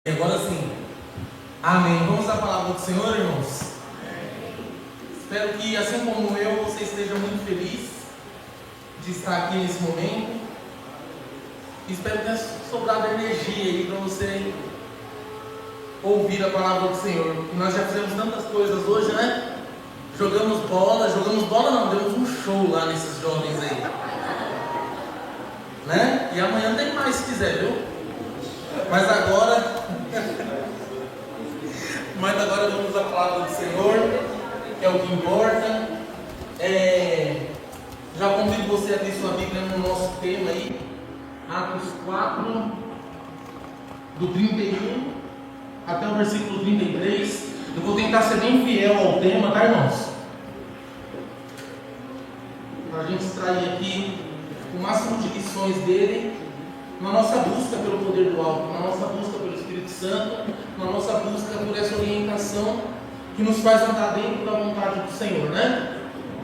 Agora sim, amém. Vamos à palavra do Senhor, irmãos? Espero que, assim como eu, você esteja muito feliz de estar aqui nesse momento. Espero que tenha sobrado energia aí para você ouvir a palavra do Senhor. Nós já fizemos tantas coisas hoje, né? Jogamos bola não, demos um show lá nesses jovens aí, né? E amanhã tem mais se quiser, viu? Mas agora vamos à palavra do Senhor, que é o que importa. Já convido você a abrir sua Bíblia no nosso tema aí, Atos 4, do 31 até o versículo 33. Eu vou tentar ser bem fiel ao tema, tá, irmãos? Para a gente extrair aqui o máximo de lições dele, na nossa busca pelo poder do alto, na nossa busca pelo Espírito Santo, na nossa busca por essa orientação que nos faz andar dentro da vontade do Senhor, né?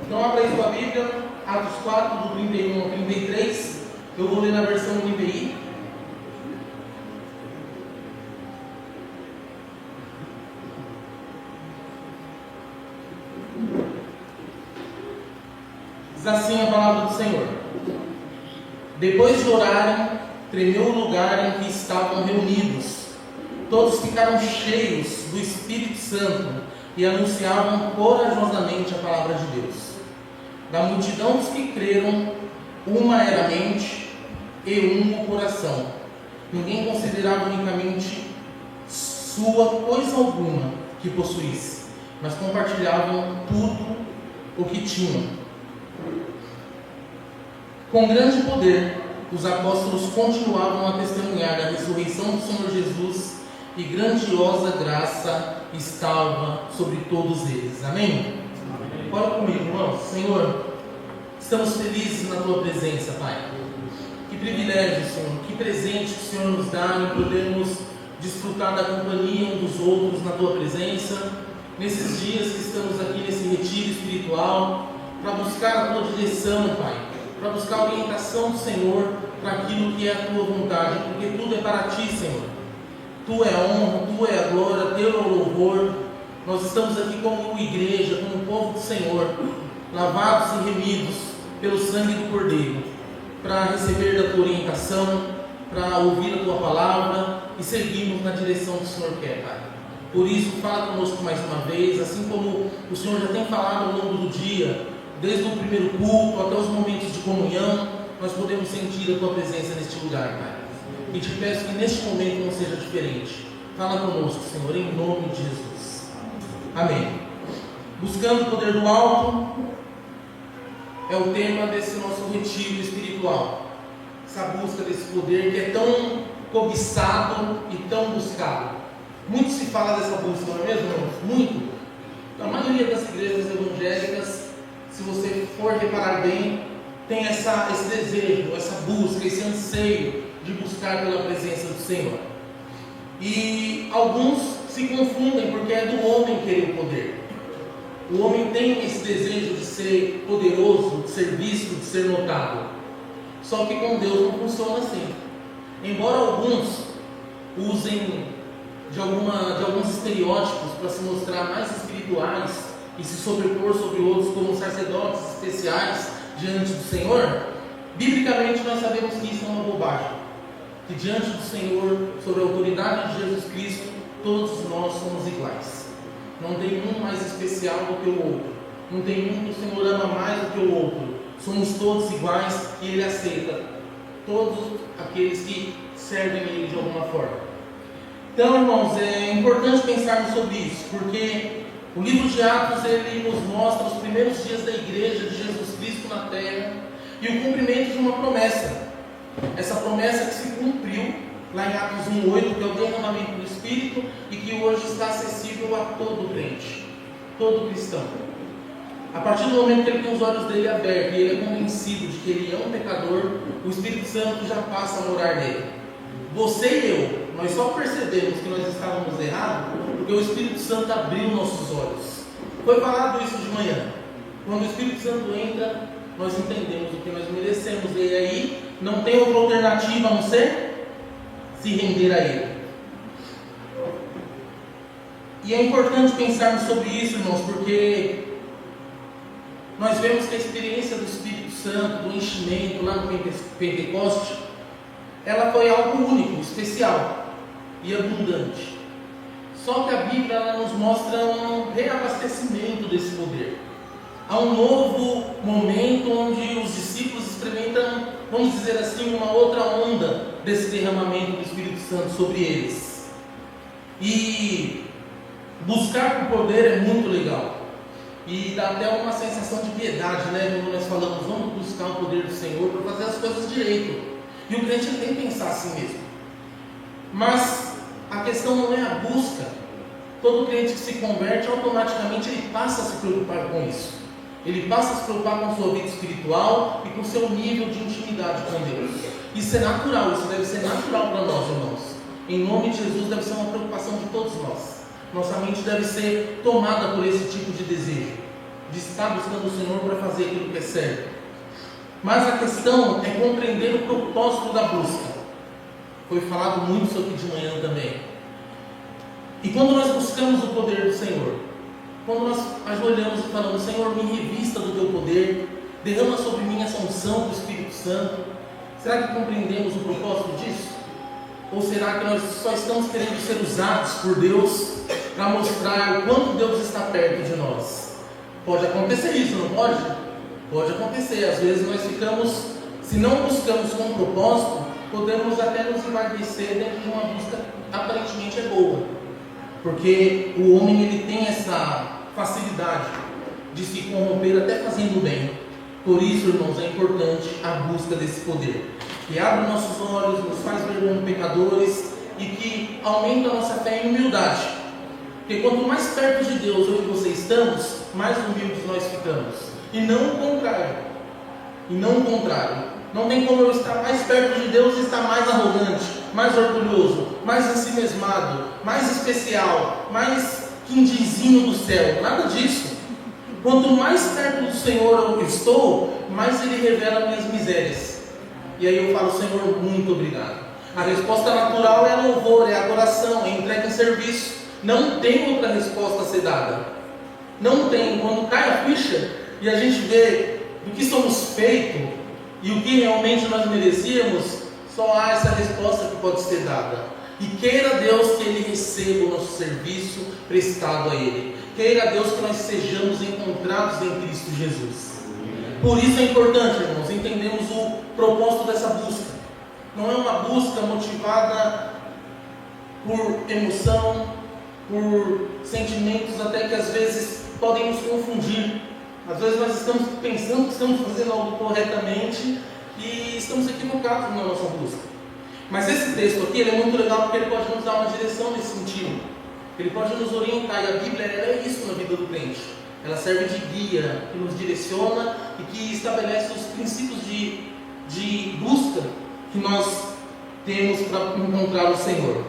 Então abra aí sua Bíblia, Atos 4, do 31 ao 33, eu vou ler na versão NVI. Diz assim a palavra do Senhor: depois de orarem, tremeu o lugar em que estavam reunidos. Todos ficaram cheios do Espírito Santo e anunciavam corajosamente a palavra de Deus. Da multidão dos que creram, uma era a mente e um o coração. Ninguém considerava unicamente sua coisa alguma que possuísse, mas compartilhavam tudo o que tinham. Com grande poder, os apóstolos continuavam a testemunhar da ressurreição do Senhor Jesus, e grandiosa graça estava sobre todos eles. Amém? Ora comigo, irmãos. Senhor, estamos felizes na Tua presença, Pai. Que privilégio, Senhor, que presente que o Senhor nos dá em podermos desfrutar da companhia uns dos outros na Tua presença, nesses dias que estamos aqui nesse retiro espiritual, para buscar a Tua direção, Pai, para buscar a orientação do Senhor para aquilo que é a Tua vontade, porque tudo é para Ti, Senhor. Tu é a honra, Tu é a glória, Teu é o louvor. Nós estamos aqui como igreja, como povo do Senhor, lavados e remidos pelo sangue do Cordeiro, para receber da Tua orientação, para ouvir a Tua palavra e seguirmos na direção que o Senhor quer, Pai. Por isso, fala conosco mais uma vez, assim como o Senhor já tem falado ao longo do dia, desde o primeiro culto até os momentos de comunhão, nós podemos sentir a Tua presença neste lugar, Pai. E te peço que neste momento não seja diferente. Fala conosco, Senhor, em nome de Jesus. Amém. Buscando o poder do alto é o tema desse nosso retiro espiritual. Essa busca desse poder que é tão cobiçado e tão buscado. Muito se fala dessa busca, não é mesmo, irmãos? Muito. A maioria das igrejas evangélicas, se você for reparar bem, tem esse desejo, essa busca, esse anseio de buscar pela presença do Senhor. E alguns se confundem porque é do homem querer o poder. O homem tem esse desejo de ser poderoso, de ser visto, de ser notado. Só que com Deus não funciona assim. Embora alguns usem de alguns estereótipos para se mostrar mais espirituais e se sobrepor sobre outros como sacerdotes especiais diante do Senhor, biblicamente nós sabemos que isso é uma bobagem. Que diante do Senhor, sob a autoridade de Jesus Cristo, todos nós somos iguais. Não tem um mais especial do que o outro. Não tem um que o Senhor ama mais do que o outro. Somos todos iguais e Ele aceita todos aqueles que servem a Ele de alguma forma. Então, irmãos, é importante pensarmos sobre isso, porque o livro de Atos, ele nos mostra os primeiros dias da igreja de Jesus Cristo na terra e o cumprimento de uma promessa. Essa promessa que se cumpriu lá em Atos 1:8, que é o derramamento do Espírito e que hoje está acessível a todo crente, todo cristão. A partir do momento que ele tem os olhos dele abertos e ele é convencido de que ele é um pecador, o Espírito Santo já passa a morar nele. Você e eu, nós só percebemos que nós estávamos errados porque o Espírito Santo abriu nossos olhos. Foi falado isso de manhã. Quando o Espírito Santo entra, nós entendemos o que nós merecemos, e aí não tem outra alternativa a não ser se render a Ele. E é importante pensarmos sobre isso, irmãos, porque nós vemos que a experiência do Espírito Santo, do enchimento lá no Pentecoste, ela foi algo único, especial e abundante. Só que a Bíblia ela nos mostra um reabastecimento desse poder. Há um novo momento onde os discípulos experimentam, vamos dizer assim, uma outra onda desse derramamento do Espírito Santo sobre eles. E buscar por poder é muito legal. E dá até uma sensação de piedade, né? Quando nós falamos, vamos buscar o poder do Senhor para fazer as coisas direito. E o crente tem que pensar assim mesmo. Mas a questão não é a busca. Todo crente que se converte, automaticamente ele passa a se preocupar com isso. Ele passa a se preocupar com a sua vida espiritual e com o seu nível de intimidade com Deus. Isso é natural, isso deve ser natural para nós, irmãos. Em nome de Jesus, deve ser uma preocupação de todos nós. Nossa mente deve ser tomada por esse tipo de desejo, de estar buscando o Senhor para fazer aquilo que é certo. Mas a questão é compreender o propósito da busca. Foi falado muito isso aqui de manhã também. E quando nós buscamos o poder do Senhor, quando nós ajoelhamos e falamos, Senhor, me revista do teu poder, derrama sobre mim essa unção do Espírito Santo, será que compreendemos o propósito disso? Ou será que nós só estamos querendo ser usados por Deus para mostrar o quanto Deus está perto de nós? Pode acontecer isso, não pode? Pode acontecer. Às vezes nós ficamos, se não buscamos com propósito, podemos até nos envaidrecer dentro de uma busca que aparentemente é boa. Porque o homem ele tem essa facilidade de se corromper até fazendo bem. Por isso, irmãos, é importante a busca desse poder, que abre nossos olhos, nos faz ver como pecadores e que aumenta a nossa fé em humildade. Porque quanto mais perto de Deus eu e você estamos, mais humildes nós ficamos. E não o contrário. E não o contrário. Não tem como eu estar mais perto de Deus e estar mais arrogante, mais orgulhoso, mais ensimesmado, mais especial, mais quindizinho do céu. Nada disso. Quanto mais perto do Senhor eu estou, mais Ele revela minhas misérias. E aí eu falo, Senhor, muito obrigado. A resposta natural é louvor, é adoração, é entrega em serviço. Não tem outra resposta a ser dada. Não tem. Quando cai a ficha e a gente vê do que somos feitos e o que realmente nós merecíamos, só há essa resposta que pode ser dada. E queira Deus que Ele receba o nosso serviço prestado a Ele. Queira Deus que nós sejamos encontrados em Cristo Jesus. Por isso é importante, irmãos, entendemos o propósito dessa busca. Não é uma busca motivada por emoção, por sentimentos até que às vezes podem nos confundir. Às vezes nós estamos pensando que estamos fazendo algo corretamente e estamos equivocados na nossa busca. Mas esse texto aqui ele é muito legal porque ele pode nos dar uma direção nesse sentido. Ele pode nos orientar, e a Bíblia ela é isso na vida do crente. Ela serve de guia, que nos direciona e que estabelece os princípios de busca que nós temos para encontrar o Senhor.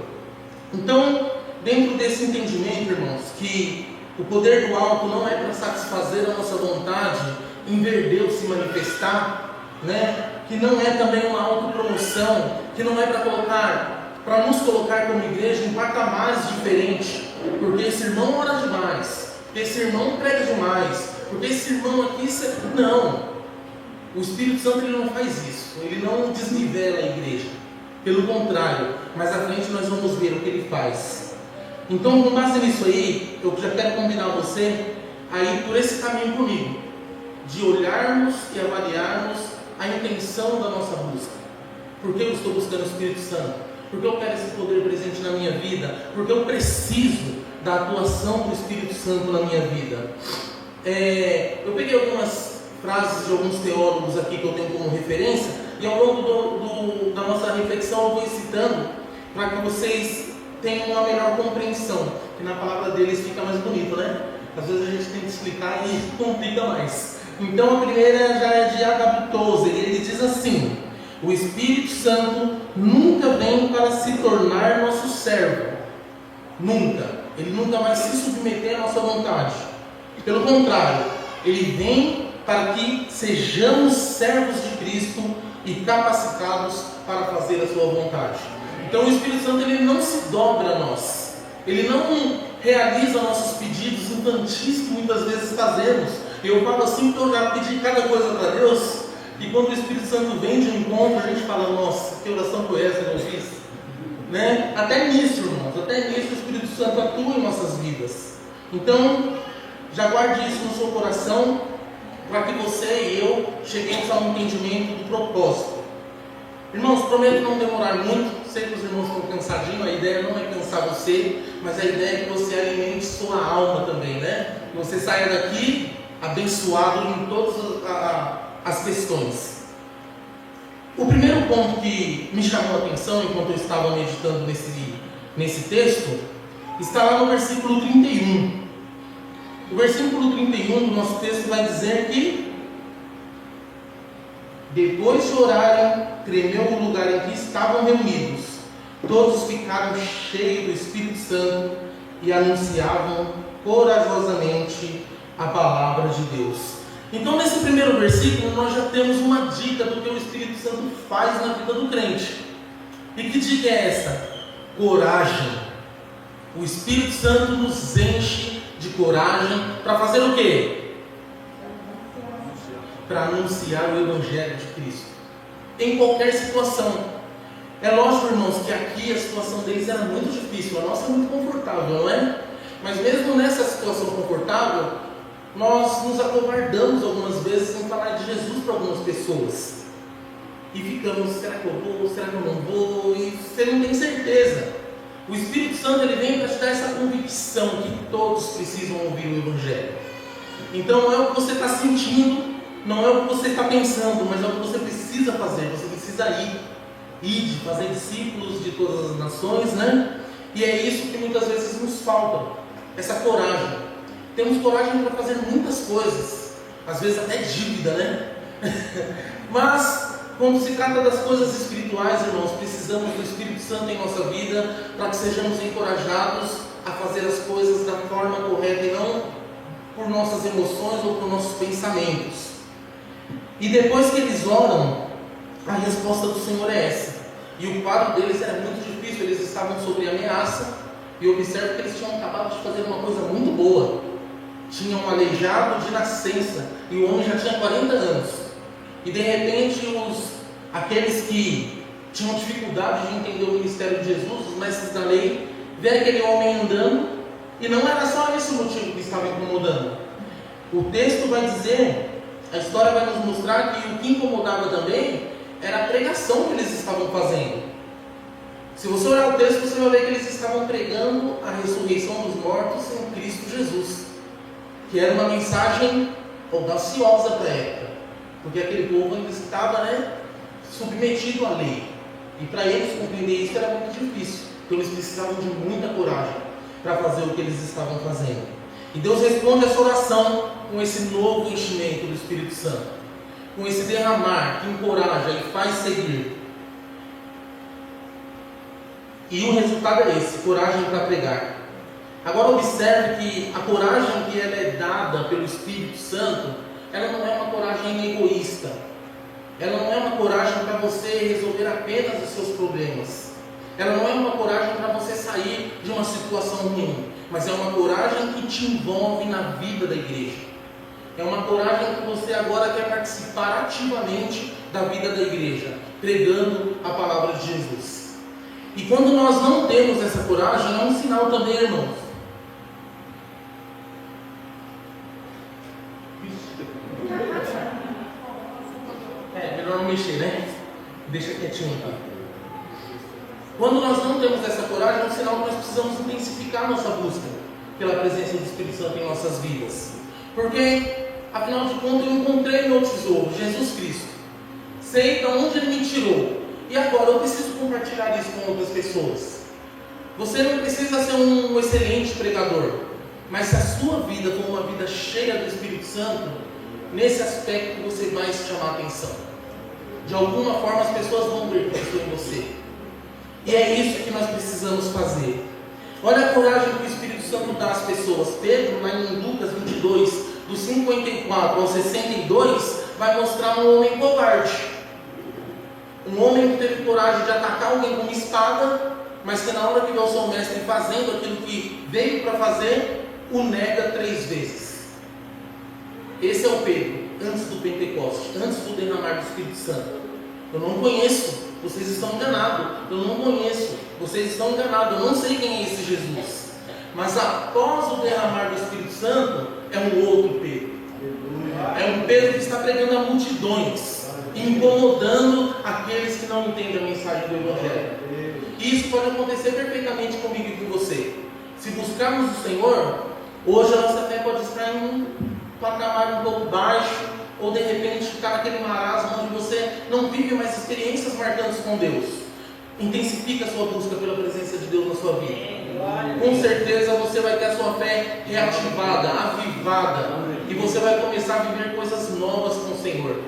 Então, dentro desse entendimento, irmãos, que o poder do alto não é para satisfazer a nossa vontade em ver Deus se manifestar, né? Que não é também uma autopromoção, que não é para nos colocar como igreja em patamares diferentes, porque esse irmão ora demais, porque esse irmão prega demais, porque esse irmão aqui... Não, o Espírito Santo ele não faz isso, ele não desnivela a igreja, pelo contrário, mais à frente nós vamos ver o que ele faz. Então, com base nisso aí, eu já quero convidar você a ir por esse caminho comigo, de olharmos e avaliarmos a intenção da nossa busca. Por que eu estou buscando o Espírito Santo? Porque eu quero esse poder presente na minha vida, porque eu preciso da atuação do Espírito Santo na minha vida. Eu peguei algumas frases de alguns teólogos aqui que eu tenho como referência, e ao longo da nossa reflexão eu vou citando para que vocês tenham uma melhor compreensão, que na palavra deles fica mais bonito, né? Às vezes a gente tem que explicar e complica mais. Então a primeira já é de H.B. Tozer, e ele diz assim: o Espírito Santo nunca vem para se tornar nosso servo. Nunca. Ele nunca vai se submeter à nossa vontade. Pelo contrário, ele vem para que sejamos servos de Cristo e capacitados para fazer a sua vontade. Então o Espírito Santo ele não se dobra a nós. Ele não realiza nossos pedidos infantis que muitas vezes fazemos. Eu falo assim porque eu já pedi cada coisa para Deus, e quando o Espírito Santo vem de um encontro, a gente fala, nossa, que oração foi essa que eu fiz? Né? Até nisso, irmãos, até nisso o Espírito Santo atua em nossas vidas. Então, já guarde isso no seu coração, para que você e eu cheguemos a um entendimento do propósito. Irmãos, prometo não demorar muito. Sei que os irmãos estão cansadinhos, a ideia não é cansar você, mas a ideia é que você alimente sua alma também, né? Que você saia daqui abençoado em todas as questões. O primeiro ponto que me chamou a atenção enquanto eu estava meditando nesse texto está lá no versículo 31. O versículo 31 do nosso texto vai dizer que depois de orarem, tremeu o lugar em que estavam reunidos. Todos ficaram cheios do Espírito Santo e anunciavam corajosamente a palavra de Deus. Então, nesse primeiro versículo, nós já temos uma dica do que o Espírito Santo faz na vida do crente. E que dica é essa? Coragem. O Espírito Santo nos enche de coragem para fazer o quê? Para anunciar o Evangelho de Cristo. Em qualquer situação. É lógico, irmãos, que aqui a situação deles era muito difícil. A nossa é muito confortável, não é? Mas mesmo nessa situação confortável, nós nos acovardamos algumas vezes em falar de Jesus para algumas pessoas. E ficamos, será que eu vou? Será que eu não vou? E você não tem certeza. O Espírito Santo ele vem para te dar essa convicção que todos precisam ouvir o Evangelho. Então não é o que você está sentindo, não é o que você está pensando, mas é o que você precisa fazer. Você precisa ir, fazer discípulos de todas as nações, né? E é isso que muitas vezes nos falta, essa coragem. Temos coragem para fazer muitas coisas, às vezes até dívida, né? Mas quando se trata das coisas espirituais, irmãos, precisamos do Espírito Santo em nossa vida para que sejamos encorajados a fazer as coisas da forma correta e não por nossas emoções ou por nossos pensamentos. E depois que eles oram, a resposta do Senhor é essa. E o quadro deles era muito difícil, eles estavam sob ameaça. E observe que eles tinham acabado de fazer uma coisa muito boa. Tinham um aleijado de nascença, e o homem já tinha 40 anos. E de repente, aqueles que tinham dificuldade de entender o ministério de Jesus, os mestres da lei, vê aquele homem andando, e não era só esse o motivo que estava incomodando. O texto vai dizer, a história vai nos mostrar que o que incomodava também era a pregação que eles estavam fazendo. Se você olhar o texto, você vai ver que eles estavam pregando a ressurreição dos mortos em Cristo Jesus, que era uma mensagem audaciosa para a época, porque aquele povo ainda estava, submetido à lei, e para eles compreender isso era muito difícil, então eles precisavam de muita coragem para fazer o que eles estavam fazendo. E Deus responde essa oração com esse novo enchimento do Espírito Santo, com esse derramar que encoraja e faz seguir. E o resultado é esse, coragem para pregar. Agora observe que a coragem que ela é dada pelo Espírito Santo, ela não é uma coragem egoísta. Ela não é uma coragem para você resolver apenas os seus problemas. Ela não é uma coragem para você sair de uma situação ruim, mas é uma coragem que te envolve na vida da igreja. É uma coragem que você agora quer participar ativamente da vida da igreja, pregando a palavra de Jesus. E quando nós não temos essa coragem, é um sinal também, irmãos. Melhor não mexer, né? Deixa quietinho aqui. Quando nós não temos essa coragem, é um sinal que nós precisamos intensificar nossa busca pela presença do Espírito Santo em nossas vidas. Porque, afinal de contas, eu encontrei meu tesouro, Jesus Cristo. Sei de onde Ele me tirou. E agora eu preciso compartilhar isso com outras pessoas. Você não precisa ser um excelente pregador, mas se a sua vida for uma vida cheia do Espírito Santo, nesse aspecto você vai chamar a atenção. De alguma forma as pessoas vão ver Cristo em você. E é isso que nós precisamos fazer. Olha a coragem que o Espírito Santo dá às pessoas. Pedro, lá em Lucas 22, do 54 ao 62, vai mostrar um homem covarde. Um homem que teve coragem de atacar alguém com uma espada mas que na hora que vê o seu mestre fazendo aquilo que veio para fazer, o nega 3 vezes. Esse é o Pedro, antes do Pentecoste, antes do derramar do Espírito Santo. Eu não conheço, vocês estão enganados. Eu não conheço, vocês estão enganados. Eu não sei quem é esse Jesus. Mas após o derramar do Espírito Santo, é um outro Pedro. É um Pedro que está pregando a multidões, incomodando aqueles que não entendem a mensagem do Evangelho. E isso pode acontecer perfeitamente comigo e com você. Se buscarmos o Senhor, hoje a nossa fé pode estar em um patamar um pouco baixo, ou de repente ficar naquele marasmo onde você não vive mais experiências marcantes com Deus. Intensifica a sua busca pela presença de Deus na sua vida. Com certeza você vai ter a sua fé reativada, avivada, e você vai começar a viver coisas novas com o Senhor.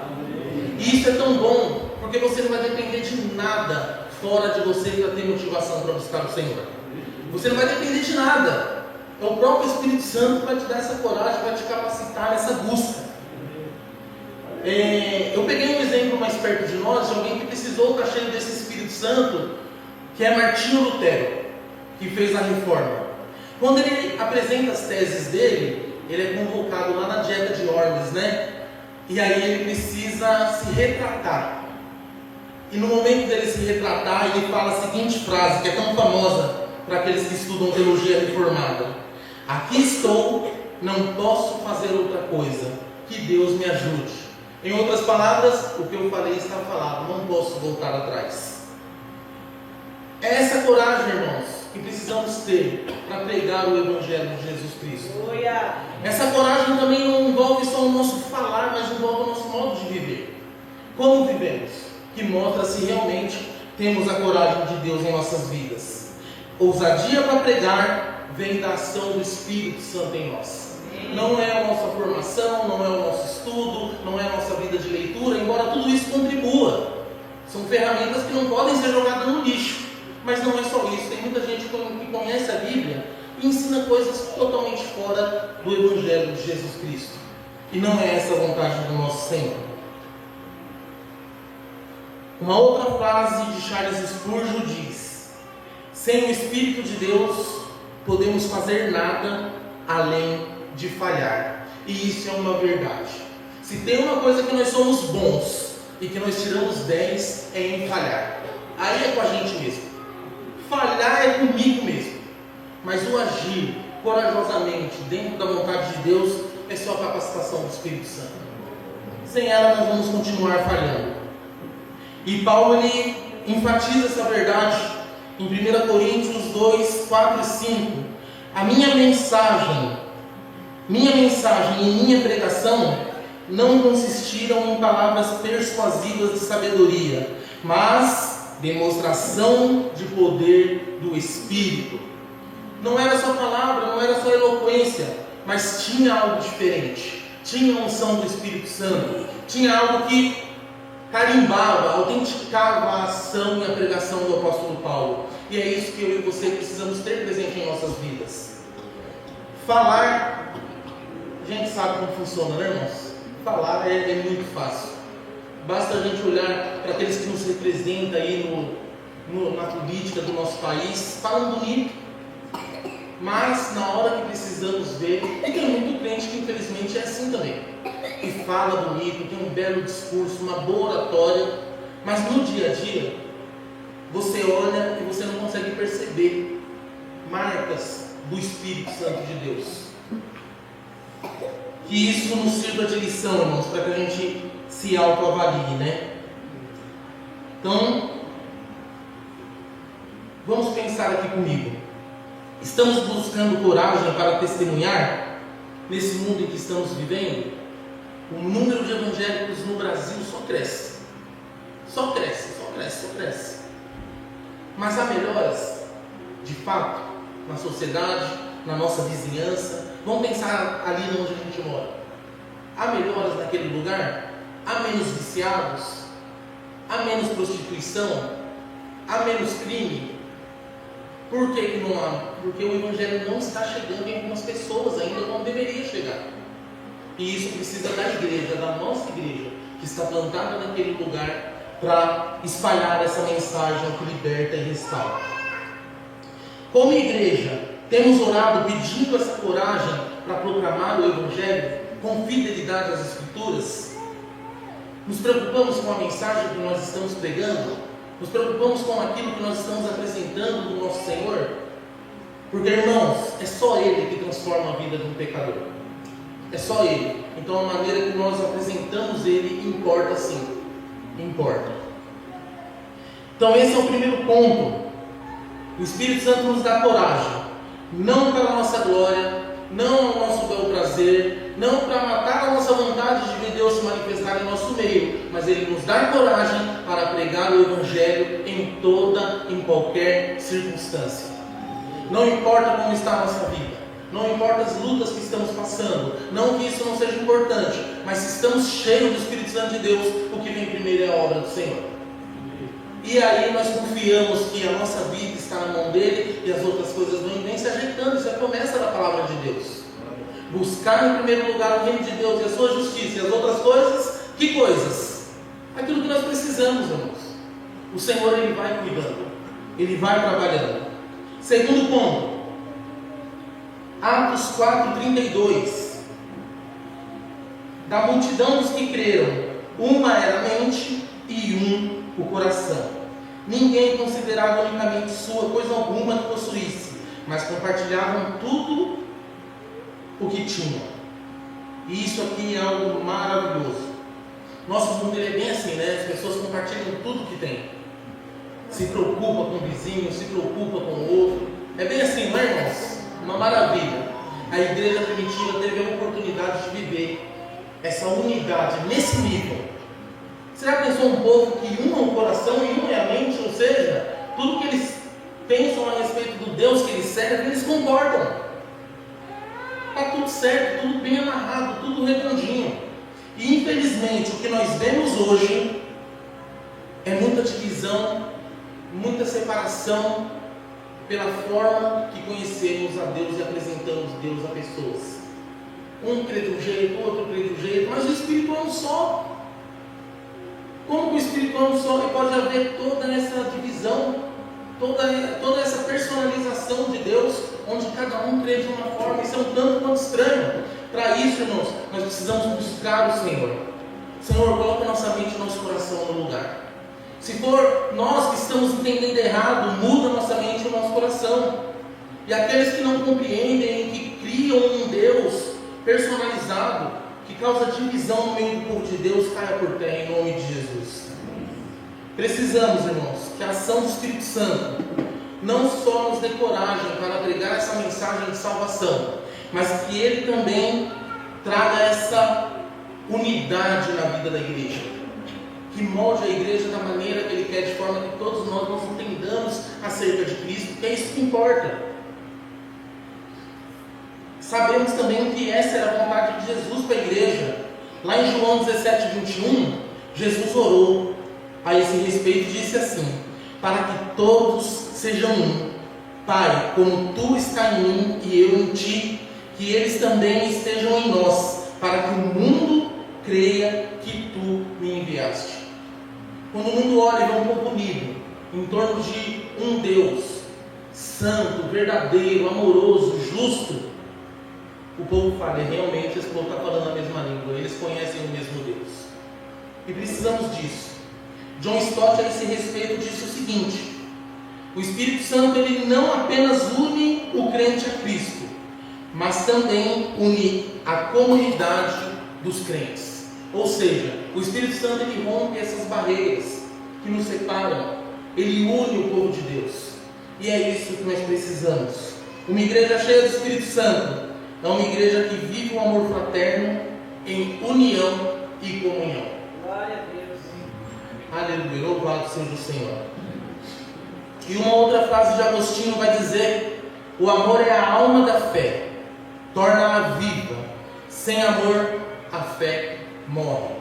E isso é tão bom, porque você não vai depender de nada fora de você para ter motivação para buscar o Senhor. Você não vai depender de nada. É o próprio Espírito Santo que vai te dar essa coragem, vai te capacitar nessa busca. Eu peguei um exemplo mais perto de nós, de alguém que precisou estar cheio desse Espírito Santo, que é Martinho Lutero, que fez a reforma. Quando ele apresenta as teses dele, ele é convocado lá na Dieta de Worms, né? E aí ele precisa se retratar. E no momento dele se retratar, ele fala a seguinte frase, que é tão famosa para aqueles que estudam teologia reformada: aqui estou, não posso fazer outra coisa, que Deus me ajude. Em outras palavras, o que eu falei está falado, não posso voltar atrás. É essa coragem, irmãos, que precisamos ter para pregar o Evangelho de Jesus Cristo. Essa coragem também não envolve só o nosso falar, mas envolve o nosso modo de viver. Como vivemos? Que mostra se realmente temos a coragem de Deus em nossas vidas. Ousadia para pregar vem da ação do Espírito Santo em nós. Não é a nossa formação, não é o nosso estudo, não é a nossa vida de leitura, embora tudo isso contribua. São ferramentas que não podem ser jogadas no lixo. Mas não é só isso. Tem muita gente que conhece a Bíblia e ensina coisas totalmente fora do Evangelho de Jesus Cristo. E não é essa a vontade do nosso Senhor. Uma outra frase de Charles Spurgeon diz: sem o Espírito de Deus, podemos fazer nada além de falhar. E isso é uma verdade. Se tem uma coisa que nós somos bons e que nós tiramos 10, é em falhar. Aí é com a gente mesmo. Falhar é comigo mesmo. Mas o agir corajosamente dentro da vontade de Deus é só a capacitação do Espírito Santo. Sem ela nós vamos continuar falhando. E Paulo ele enfatiza essa verdade em 1 Coríntios 2, 4 e 5. A minha mensagem e minha pregação não consistiram em palavras persuasivas de sabedoria, mas demonstração de poder do Espírito. Não era só palavra, não era só eloquência, mas tinha algo diferente. Tinha a unção do Espírito Santo, tinha algo que carimbava, autenticava a ação e a pregação do apóstolo Paulo. E é isso que eu e você precisamos ter presente em nossas vidas. Falar, a gente sabe como funciona, né, irmãos? Falar é muito fácil. Basta a gente olhar para aqueles que nos representam aí na política do nosso país, falam bonito, mas na hora que precisamos ver, e tem muito crente que infelizmente é assim também, que fala bonito, tem um belo discurso, uma boa oratória, mas no dia a dia você olha e você não consegue perceber marcas do Espírito Santo de Deus. Que isso nos sirva de lição, irmãos, para que a gente se autoavalie, né? Então, vamos pensar aqui comigo. Estamos buscando coragem para testemunhar nesse mundo em que estamos vivendo? O número de evangélicos no Brasil só cresce. Só cresce, só cresce, só cresce. Mas há melhoras, de fato, na sociedade, na nossa vizinhança. Vamos pensar ali onde a gente mora. Há melhoras naquele lugar? Há menos viciados? Há menos prostituição? Há menos crime? Por que não há? Porque o Evangelho não está chegando em algumas pessoas ainda como deveria chegar. E isso precisa da igreja, da nossa igreja, que está plantada naquele lugar para espalhar essa mensagem que liberta e restaura. como igreja, temos orado pedindo essa coragem para proclamar o Evangelho com fidelidade às Escrituras? Nos preocupamos com a mensagem que nós estamos pregando? Nos preocupamos com aquilo que nós estamos apresentando do nosso Senhor? Porque, irmãos, é só Ele que transforma a vida de um pecador. É só Ele. Então a maneira que nós apresentamos Ele importa sim. Importa. Então esse é o primeiro ponto. O Espírito Santo nos dá coragem. Não para a nossa glória, não ao nosso bel prazer, não para matar a nossa vontade de ver Deus se manifestar em nosso meio, mas Ele nos dá coragem para pregar o Evangelho em qualquer circunstância. Não importa como está a nossa vida, não importa as lutas que estamos passando, não que isso não seja importante, mas se estamos cheios do Espírito Santo de Deus, o que vem primeiro é a obra do Senhor. E aí nós confiamos que a nossa vida está na mão dele e as outras coisas vêm se ajeitando. Isso é a promessa da palavra de Deus. Buscar em primeiro lugar o reino de Deus e a sua justiça, e as outras coisas, que coisas? Aquilo que nós precisamos, irmãos. O Senhor, Ele vai cuidando, Ele vai trabalhando. Segundo ponto, Atos 4:32. Da multidão dos que creram, uma era a mente e o coração. Ninguém considerava unicamente sua coisa alguma que possuísse, mas compartilhavam tudo o que tinham. E isso aqui é algo maravilhoso. Nosso mundo ele é bem assim, né? As pessoas compartilham tudo que tem. Se preocupa com o vizinho, se preocupa com o outro. É bem assim, não é, irmãos? Uma maravilha. A igreja primitiva teve a oportunidade de viver essa unidade nesse nível. Será que pensou um povo que um é o coração e um é a mente? Ou seja, tudo que eles pensam a respeito do Deus que eles servem, eles concordam. Está tudo certo, tudo bem amarrado, tudo redondinho. E infelizmente o que nós vemos hoje é muita divisão, muita separação pela forma que conhecemos a Deus e apresentamos Deus a pessoas. Um crê de um jeito, o outro crê de um jeito, mas o Espírito é um só. Como que o Espírito é um só e pode haver toda essa divisão, toda essa personalização de Deus, onde cada um crê de uma forma? Isso é um tanto quanto estranho. Para isso, irmãos, nós precisamos buscar o Senhor. Senhor, coloca nossa mente e nosso coração no lugar. Se for nós que estamos entendendo errado, muda nossa mente e nosso coração. E aqueles que não compreendem, que criam um Deus personalizado, que causa divisão no meio do povo de Deus, caia por terra em nome de Jesus. Precisamos, irmãos, que a ação do Espírito Santo não só nos dê coragem para pregar essa mensagem de salvação, mas que Ele também traga essa unidade na vida da igreja, que molde a igreja da maneira que Ele quer, de forma que todos nós nos entendamos acerca de Cristo, que é isso que importa. Sabemos também que essa era a vontade de Jesus para a igreja. Lá em João 17:21, Jesus orou a esse respeito e disse assim: para que todos sejam um, Pai, como Tu está em mim e eu em Ti, que eles também estejam em nós, para que o mundo creia que Tu me enviaste. Quando o mundo olha e vê um povo unido em torno de um Deus santo, verdadeiro, amoroso, justo, o povo fala, realmente esse povo está falando a mesma língua, eles conhecem o mesmo Deus. E precisamos disso. John Stott, a esse respeito, disse o seguinte: o Espírito Santo ele não apenas une o crente a Cristo, mas também une a comunidade dos crentes. Ou seja, o Espírito Santo ele rompe essas barreiras que nos separam, ele une o povo de Deus. E é isso que nós precisamos. Uma igreja cheia do Espírito Santo é uma igreja que vive o amor fraterno em união e comunhão. Glória a Deus. Aleluia, louvado seja o Senhor. E uma outra frase de Agostinho vai dizer: o amor é a alma da fé, torna-a viva. Sem amor, a fé morre.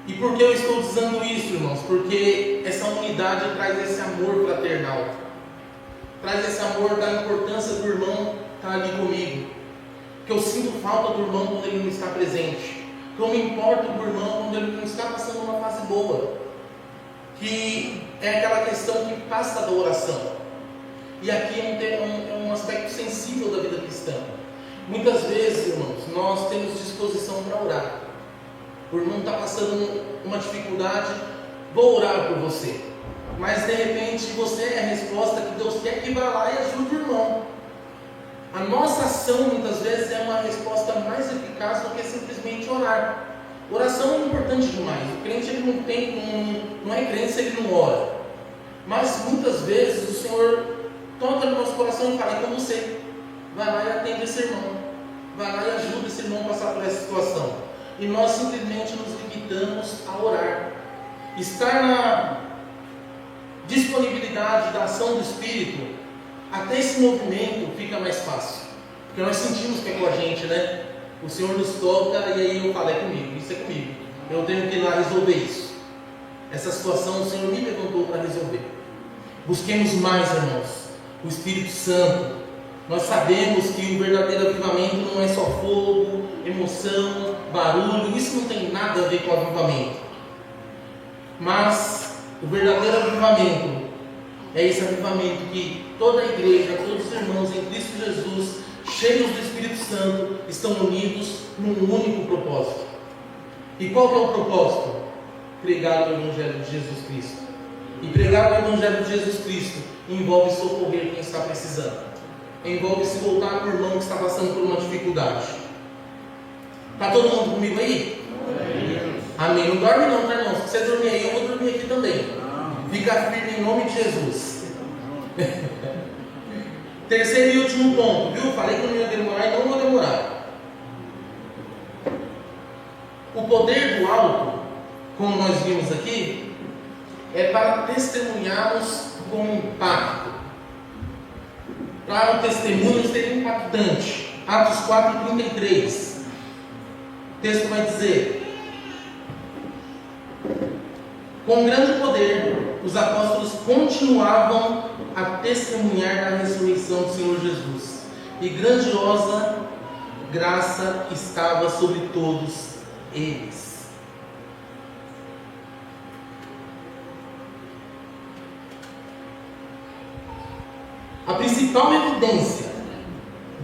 E por que eu estou dizendo isso, irmãos? Porque essa unidade traz esse amor fraternal, traz esse amor da importância do irmão estar ali comigo, que eu sinto falta do irmão quando ele não está presente, que eu me importo com o irmão quando ele não está passando uma fase boa, que é aquela questão que passa da oração. E aqui é um aspecto sensível da vida cristã. Muitas vezes, irmãos, nós temos disposição para orar. O irmão está passando uma dificuldade, vou orar por você. Mas de repente você é a resposta que Deus quer que vá lá e ajude o irmão. A nossa ação muitas vezes é uma resposta mais eficaz do que simplesmente orar. Oração é importante demais. O crente ele não é crente se ele não ora. Mas muitas vezes o Senhor toca no nosso coração e fala: é com você. Vai lá e atende esse irmão. Vai lá e ajuda esse irmão a passar por essa situação. E nós simplesmente nos limitamos a orar. Estar na disponibilidade da ação do Espírito, até esse movimento fica mais fácil. Porque nós sentimos que é com a gente, né? O Senhor nos toca e aí eu falo: é comigo, isso é comigo. Eu tenho que ir lá resolver isso. Essa situação o Senhor me levantou para resolver. Busquemos mais, irmãos, o Espírito Santo. Nós sabemos que o verdadeiro avivamento não é só fogo, emoção, barulho. Isso não tem nada a ver com avivamento. Mas o verdadeiro avivamento é esse avivamento que toda a igreja, todos os irmãos em Cristo Jesus, cheios do Espírito Santo, estão unidos num único propósito. E qual que é o propósito? Pregar o Evangelho de Jesus Cristo. E pregar o Evangelho de Jesus Cristo envolve socorrer quem está precisando. Envolve se voltar para o irmão que está passando por uma dificuldade. Está todo mundo comigo aí? Amém. Não dorme não, tá, irmão? Se você dormir aí, eu vou dormir aqui também. Fica firme em nome de Jesus. Terceiro e último ponto, viu? Falei que eu não ia demorar e não vou demorar. O poder do alto, como nós vimos aqui, é para testemunharmos com impacto. Para o testemunho ser impactante. Atos 4:33. O texto vai dizer: com grande poder, os apóstolos continuavam a testemunhar da ressurreição do Senhor Jesus, e grandiosa graça estava sobre todos eles. A principal evidência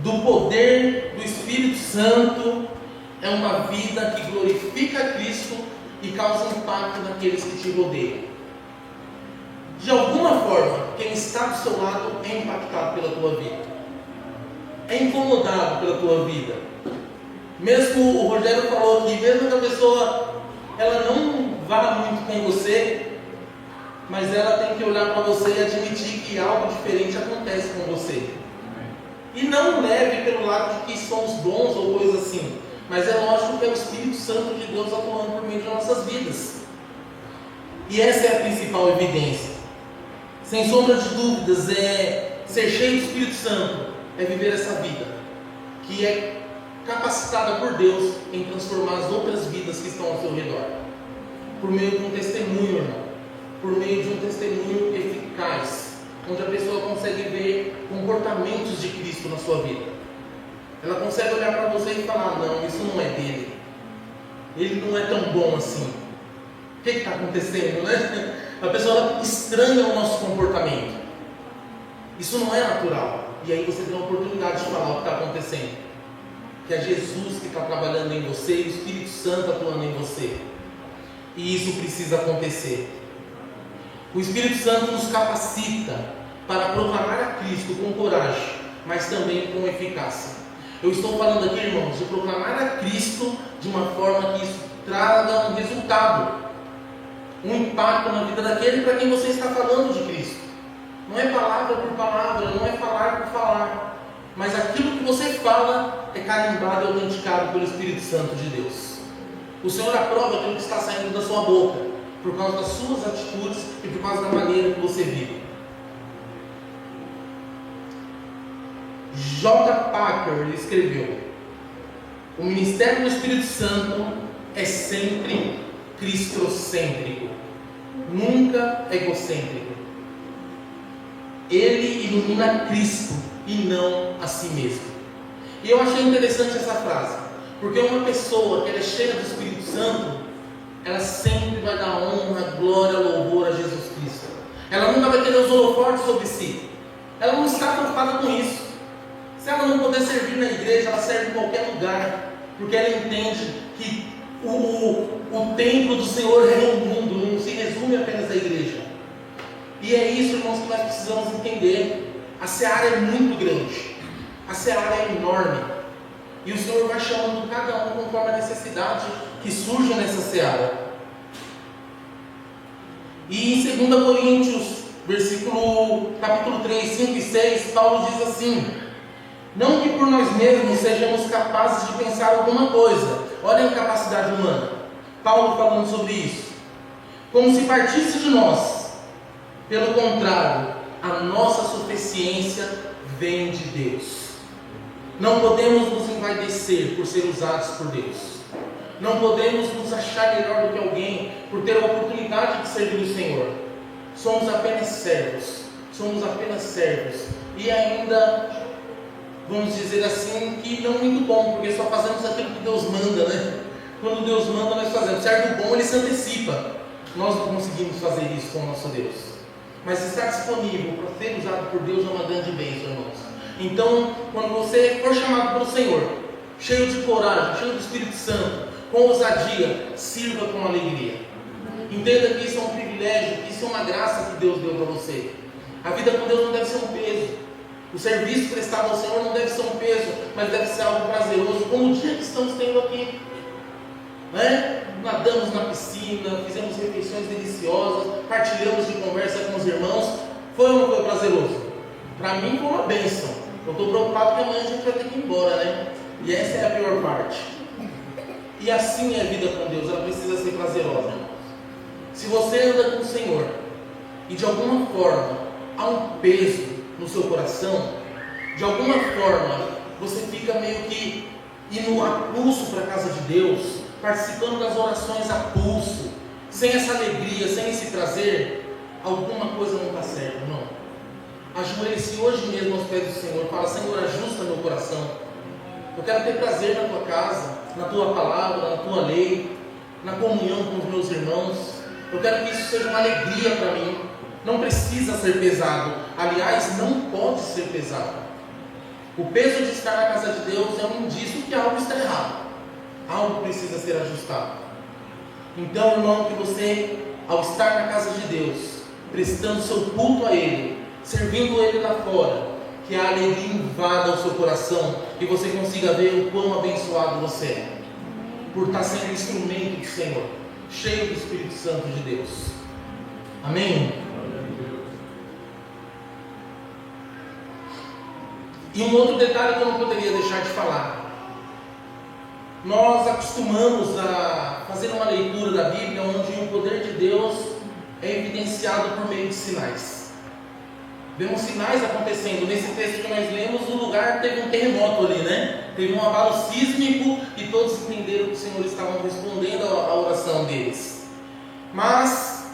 do poder do Espírito Santo é uma vida que glorifica a Cristo e causa impacto naqueles que te rodeiam. De alguma forma, quem está do seu lado é impactado pela tua vida, é incomodado pela tua vida. Mesmo o Rogério falou que mesmo que a pessoa ela não vá muito com você, mas ela tem que olhar para você e admitir que algo diferente acontece com você. E não leve pelo lado de que somos bons ou coisa assim, mas é lógico que é o Espírito Santo de Deus atuando por meio de nossas vidas. E essa é a principal evidência. Sem sombra de dúvidas, é ser cheio do Espírito Santo, é viver essa vida, que é capacitada por Deus em transformar as outras vidas que estão ao seu redor, por meio de um testemunho, irmão, por meio de um testemunho eficaz, onde a pessoa consegue ver comportamentos de Cristo na sua vida. Ela consegue olhar para você e falar: não, isso não é dele, ele não é tão bom assim. O que está acontecendo, né? A pessoa estranha o nosso comportamento. Isso não é natural. E aí você tem a oportunidade de falar o que está acontecendo. Que é Jesus que está trabalhando em você e o Espírito Santo atuando em você. E isso precisa acontecer. O Espírito Santo nos capacita para proclamar a Cristo com coragem, mas também com eficácia. Eu estou falando aqui, irmãos, de proclamar a Cristo de uma forma que isso traga um resultado, um impacto na vida daquele para quem você está falando de Cristo. Não é palavra por palavra, não é falar por falar, mas aquilo que você fala é carimbado e autenticado pelo Espírito Santo de Deus. O Senhor aprova aquilo que está saindo da sua boca, por causa das suas atitudes e por causa da maneira que você vive. J. Packer escreveu: o ministério do Espírito Santo é sempre cristocêntrico, nunca egocêntrico. Ele ilumina Cristo e não a si mesmo. E eu achei interessante essa frase, porque uma pessoa que é cheia do Espírito Santo, ela sempre vai dar honra, glória, louvor a Jesus Cristo. Ela nunca vai ter os holofotes sobre si. Ela não está preocupada com isso. Se ela não puder servir na igreja, ela serve em qualquer lugar, porque ela entende que o templo do Senhor é o mundo, não se resume apenas à igreja. E é isso, irmãos, que nós precisamos entender. A seara é muito grande, a seara é enorme, e o Senhor vai chamando cada um conforme a necessidade que surge nessa seara. E em 2 Coríntios, capítulo 3, 5 e 6, Paulo diz assim: não que por nós mesmos sejamos capazes de pensar alguma coisa. Olha a incapacidade humana, Paulo falando sobre isso, como se partisse de nós. Pelo contrário, a nossa suficiência vem de Deus. Não podemos nos envaidecer por ser usados por Deus. Não podemos nos achar melhor do que alguém por ter a oportunidade de servir o Senhor. Somos apenas servos. E ainda, vamos dizer assim, que não muito bom, porque só fazemos aquilo que Deus manda, né? Quando Deus manda, nós fazemos. Servo bom, ele se antecipa. Nós não conseguimos fazer isso com o nosso Deus. Mas estar disponível para ser usado por Deus é uma grande bênção, irmãos. Então, quando você for chamado pelo Senhor, cheio de coragem, cheio do Espírito Santo, com ousadia, sirva com alegria. Entenda que isso é um privilégio, que isso é uma graça que Deus deu para você. A vida com Deus não deve ser um peso. O serviço prestado ao Senhor não deve ser um peso, mas deve ser algo prazeroso, como o dia que estamos tendo aqui, né? Nadamos na piscina, fizemos refeições deliciosas, partilhamos de conversa com os irmãos. Foi ou não foi prazeroso? Para mim foi uma bênção. Eu estou preocupado que amanhã a gente vai ter que ir embora, né? E essa é a pior parte. E assim é a vida com Deus, ela precisa ser prazerosa. Se você anda com o Senhor e de alguma forma há um peso no seu coração, de alguma forma você fica meio que indo a pulso para a casa de Deus, participando das orações a pulso, sem essa alegria, sem esse prazer, alguma coisa não está certa, não. Ajoelhe-se hoje mesmo aos pés do Senhor, fala: Senhor, ajusta meu coração. Eu quero ter prazer na tua casa, na tua palavra, na tua lei, na comunhão com os meus irmãos. Eu quero que isso seja uma alegria para mim. Não precisa ser pesado. Aliás, não pode ser pesado. O peso de estar na casa de Deus é um indício que algo está errado. Algo precisa ser ajustado. Então, irmão, que você, ao estar na casa de Deus, prestando seu culto a Ele, servindo Ele lá fora, que a alegria invada o seu coração e você consiga ver o quão abençoado você é, por estar sendo instrumento do Senhor, cheio do Espírito Santo de Deus. Amém? E um outro detalhe que eu não poderia deixar de falar: nós acostumamos a fazer uma leitura da Bíblia onde o poder de Deus é evidenciado por meio de sinais. Vemos sinais acontecendo. Nesse texto que nós lemos, o lugar teve um terremoto ali, né? Teve um abalo sísmico e todos entenderam que o Senhor estava respondendo à oração deles. Mas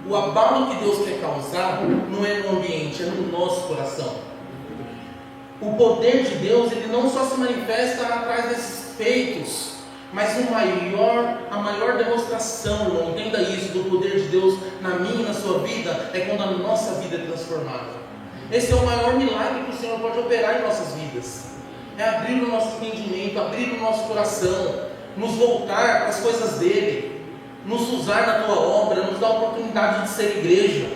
o abalo que Deus quer causar não é no ambiente, é no nosso coração. O poder de Deus, ele não só se manifesta atrás desses feitos, mas a maior demonstração, irmão, entenda isso, do poder de Deus na minha e na sua vida, é quando a nossa vida é transformada. Esse é o maior milagre que o Senhor pode operar em nossas vidas. É abrir o nosso entendimento, abrir o nosso coração, nos voltar para as coisas dele, nos usar na tua obra, nos dar a oportunidade de ser igreja.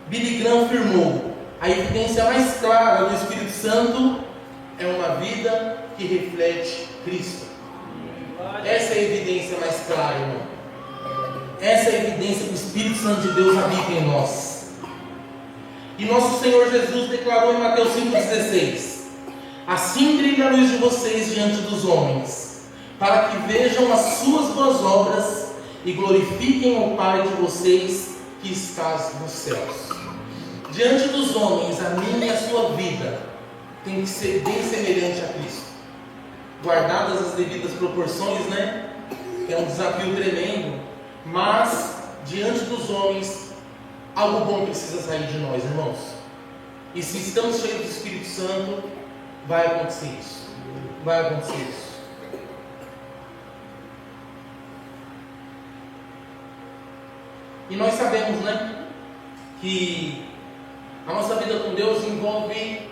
Billy Graham afirmou: a evidência mais clara do Espírito Santo é uma vida que reflete Cristo. Essa é a evidência mais clara, irmão. Essa é a evidência que o Espírito Santo de Deus habita em nós. E nosso Senhor Jesus declarou em Mateus 5,16: assim brilha a luz de vocês diante dos homens, para que vejam as suas boas obras e glorifiquem o Pai de vocês que está nos céus. Diante dos homens, a minha e a sua vida tem que ser bem semelhante a Cristo, guardadas as devidas proporções, né? Que é um desafio tremendo, mas diante dos homens, algo bom precisa sair de nós, irmãos. E se estamos cheios do Espírito Santo, vai acontecer isso. Vai acontecer isso. E nós sabemos, né, que A nossa vida com Deus envolve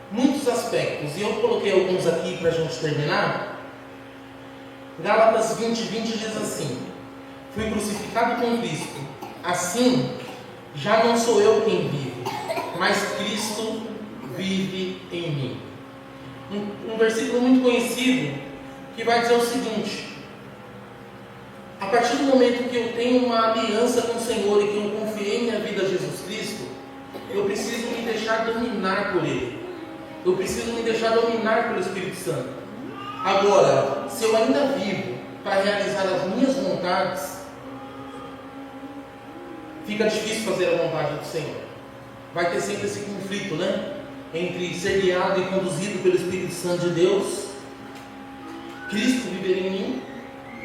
muitos aspectos, e eu coloquei alguns aqui para a gente terminar. Gálatas 20:20 diz assim: fui crucificado com Cristo, assim já não sou eu quem vive, mas Cristo vive em mim. Um versículo muito conhecido que vai dizer o seguinte: a partir do momento que eu tenho uma aliança com o Senhor e que eu confiei minha vida a Jesus Cristo, eu preciso me deixar dominar por Ele. Eu preciso me deixar dominar pelo Espírito Santo. Agora, se eu ainda vivo para realizar as minhas vontades, fica difícil fazer a vontade do Senhor. Vai ter sempre esse conflito, né? Entre ser guiado e conduzido pelo Espírito Santo de Deus, Cristo viver em mim,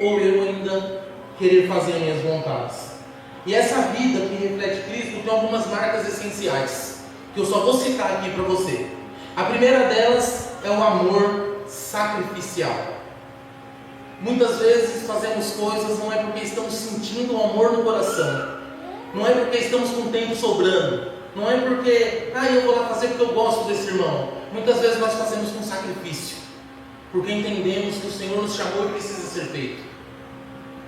ou eu ainda querer fazer as minhas vontades. E essa vida que reflete Cristo tem algumas marcas essenciais, que eu só vou citar aqui para você. A primeira delas é o amor sacrificial. Muitas vezes fazemos coisas não é porque estamos sentindo o amor no coração, não é porque estamos com tempo sobrando, não é porque, eu vou lá fazer porque eu gosto desse irmão. Muitas vezes nós fazemos com sacrifício, porque entendemos que o Senhor nos chamou e precisa ser feito.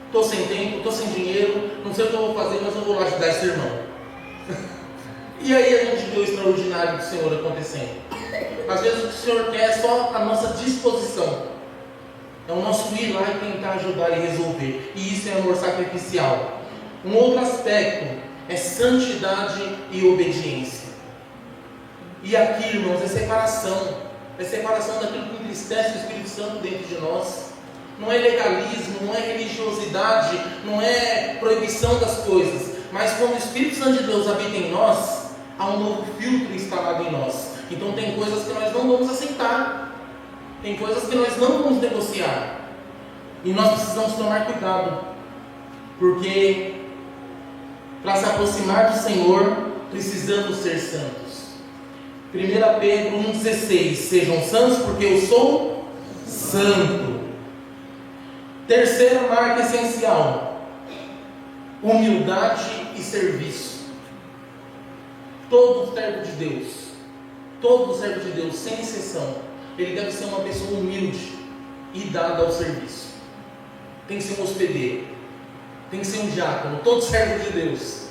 Estou sem tempo, estou sem dinheiro, não sei o que eu vou fazer, mas eu vou lá ajudar esse irmão. E aí a gente vê o extraordinário do Senhor acontecendo. Às vezes o que o Senhor quer é só a nossa disposição, é o nosso ir lá e tentar ajudar e resolver. E isso é amor sacrificial. Um outro aspecto é santidade e obediência. E aqui, irmãos, é separação. É separação daquilo que entristece o Espírito Santo dentro de nós. Não é legalismo, não é religiosidade, não é proibição das coisas. Mas quando o Espírito Santo de Deus habita em nós, há um novo filtro instalado em nós. Então tem coisas que nós não vamos aceitar, tem coisas que nós não vamos negociar, e nós precisamos tomar cuidado, porque para se aproximar do Senhor precisamos ser santos. 1 Pedro 1,16: sejam santos porque eu sou santo. Terceira marca essencial: humildade e serviço. Todo servo de Deus, sem exceção, ele deve ser uma pessoa humilde e dada ao serviço. Tem que ser um hospedeiro, tem que ser um diácono. Todo servo de Deus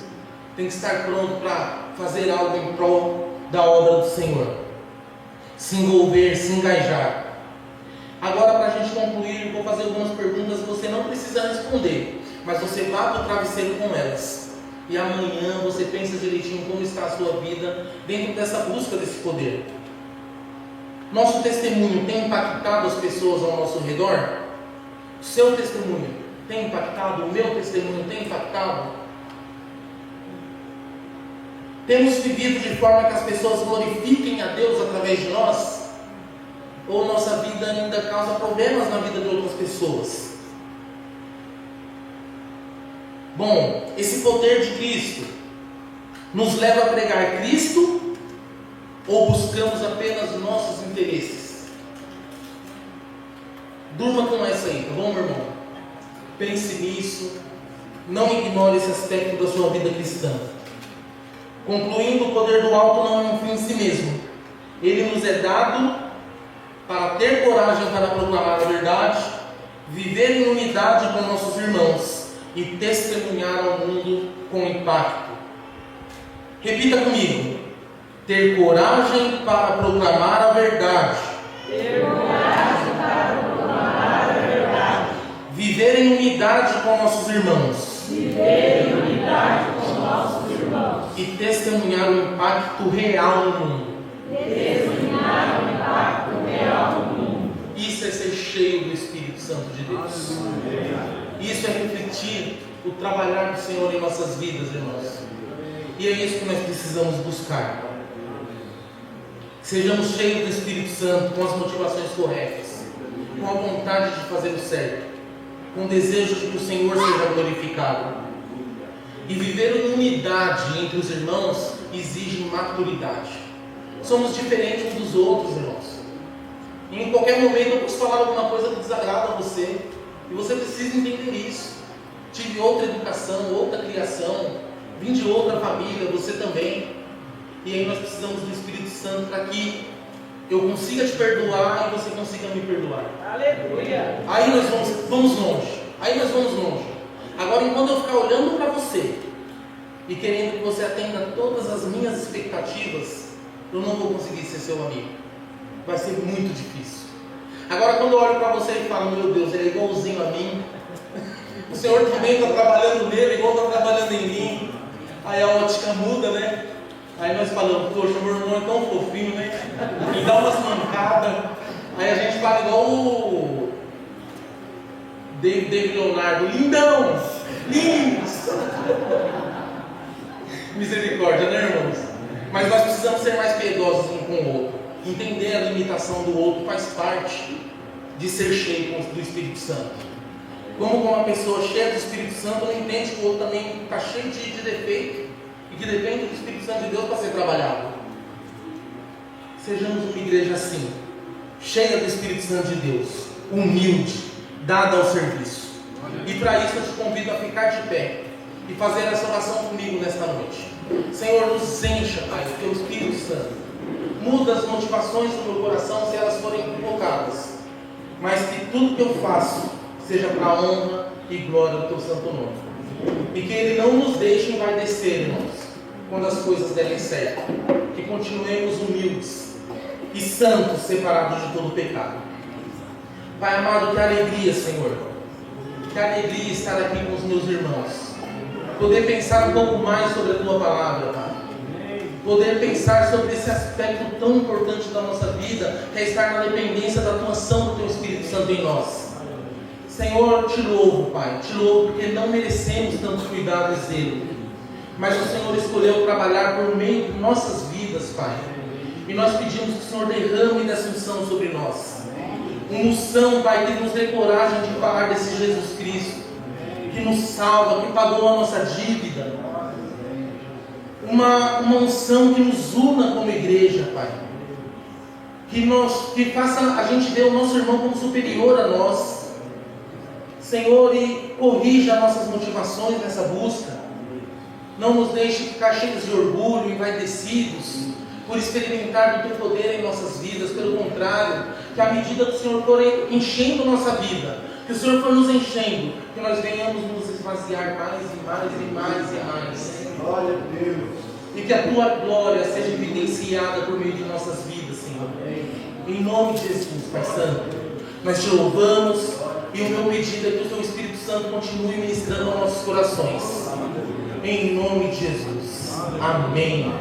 tem que estar pronto para fazer algo em prol da obra do Senhor, se envolver, se engajar. Agora, para a gente concluir, eu vou fazer algumas perguntas que você não precisa responder, mas você vá para o travesseiro com elas, e amanhã você pensa direitinho como está a sua vida dentro dessa busca desse poder. Nosso testemunho tem impactado as pessoas ao nosso redor? O seu testemunho tem impactado? O meu testemunho tem impactado? Temos vivido de forma que as pessoas glorifiquem a Deus através de nós? Ou nossa vida ainda causa problemas na vida de outras pessoas? Bom, esse poder de Cristo nos leva a pregar Cristo, ou buscamos apenas nossos interesses? Durma com essa aí, tá bom, meu irmão? Pense nisso, não ignore esse aspecto da sua vida cristã. Concluindo, o poder do alto não é um fim em si mesmo. Ele nos é dado para ter coragem para proclamar a verdade, viver em unidade com nossos irmãos e testemunhar ao mundo com impacto. Repita comigo: ter coragem para proclamar a verdade. Ter coragem para proclamar a verdade. Viver em unidade com nossos irmãos. Viver em unidade com nossos irmãos. E testemunhar o impacto real no mundo. Testemunhar o impacto real no mundo. Isso é ser cheio do Espírito Santo de Deus. Isso é refletir o trabalhar do Senhor em nossas vidas, irmãos. E é isso que nós precisamos buscar. Sejamos cheios do Espírito Santo, com as motivações corretas, com a vontade de fazer o certo, com o desejo de que o Senhor seja glorificado. E viver em unidade entre os irmãos exige maturidade. Somos diferentes uns dos outros, irmãos. E em qualquer momento eu posso falar alguma coisa que desagrada a você, e você precisa entender isso. Tive outra educação, outra criação, vim de outra família, você também. E aí nós precisamos do Espírito Santo para que eu consiga te perdoar e você consiga me perdoar. Aleluia. Aí nós vamos longe. Aí nós vamos longe. Agora, enquanto eu ficar olhando para você e querendo que você atenda todas as minhas expectativas, eu não vou conseguir ser seu amigo. Vai ser muito difícil. Agora, quando eu olho para você e falo, meu Deus, ele é igualzinho a mim, o Senhor também está trabalhando nele, igual está trabalhando em mim, aí a ótica muda, né? Aí nós falamos, poxa, meu irmão é tão fofinho, né? Me dá umas mancadas. Aí a gente fala igual o David Leonardo, lindão, lindos. Misericórdia, né, irmãos? Mas nós precisamos ser mais piedosos um com o outro. Entender a limitação do outro faz parte de ser cheio do Espírito Santo. Como uma pessoa cheia do Espírito Santo não entende que o outro também está cheio de defeito e que depende do Espírito Santo de Deus para ser trabalhado. Sejamos uma igreja assim, cheia do Espírito Santo de Deus, humilde, dada ao serviço. E para isso eu te convido a ficar de pé e fazer essa oração comigo nesta noite. Senhor, nos encha, Pai, do Teu Espírito Santo. Muda as motivações do meu coração se elas forem equivocadas, mas que tudo que eu faço seja para a honra e glória do Teu santo nome. E que Ele não nos deixe envaidecer, irmãos, quando as coisas derem certo. Que continuemos humildes e santos, separados de todo pecado. Pai amado, que alegria, Senhor. Que alegria estar aqui com os meus irmãos. Poder pensar um pouco mais sobre a Tua palavra, Pai. Poder pensar sobre esse aspecto tão importante da nossa vida, que é estar na dependência da atuação do Teu Espírito Santo em nós. Senhor, te louvo, Pai, te louvo porque não merecemos tanto cuidado e zelo, mas o Senhor escolheu trabalhar por meio de nossas vidas, Pai, e nós pedimos que o Senhor derrame dessa unção sobre nós, uma unção, Pai, que nos dê coragem de falar desse Jesus Cristo, que nos salva, que pagou a nossa dívida, uma unção que nos una como igreja, Pai, que faça a gente ver o nosso irmão como superior a nós, Senhor, e corrija nossas motivações nessa busca. Não nos deixe ficar cheios de orgulho, envaidecidos, por experimentar do Teu poder em nossas vidas. Pelo contrário, que à medida que o Senhor for enchendo nossa vida, que o Senhor for nos enchendo, que nós venhamos nos esvaziar mais e mais e mais e mais. Glória a Deus. E que a Tua glória seja evidenciada por meio de nossas vidas, Senhor. Em nome de Jesus, Pai Santo, nós te louvamos. E o meu pedido é que o Teu Espírito Santo continue ministrando aos nossos corações. Em nome de Jesus. Amém.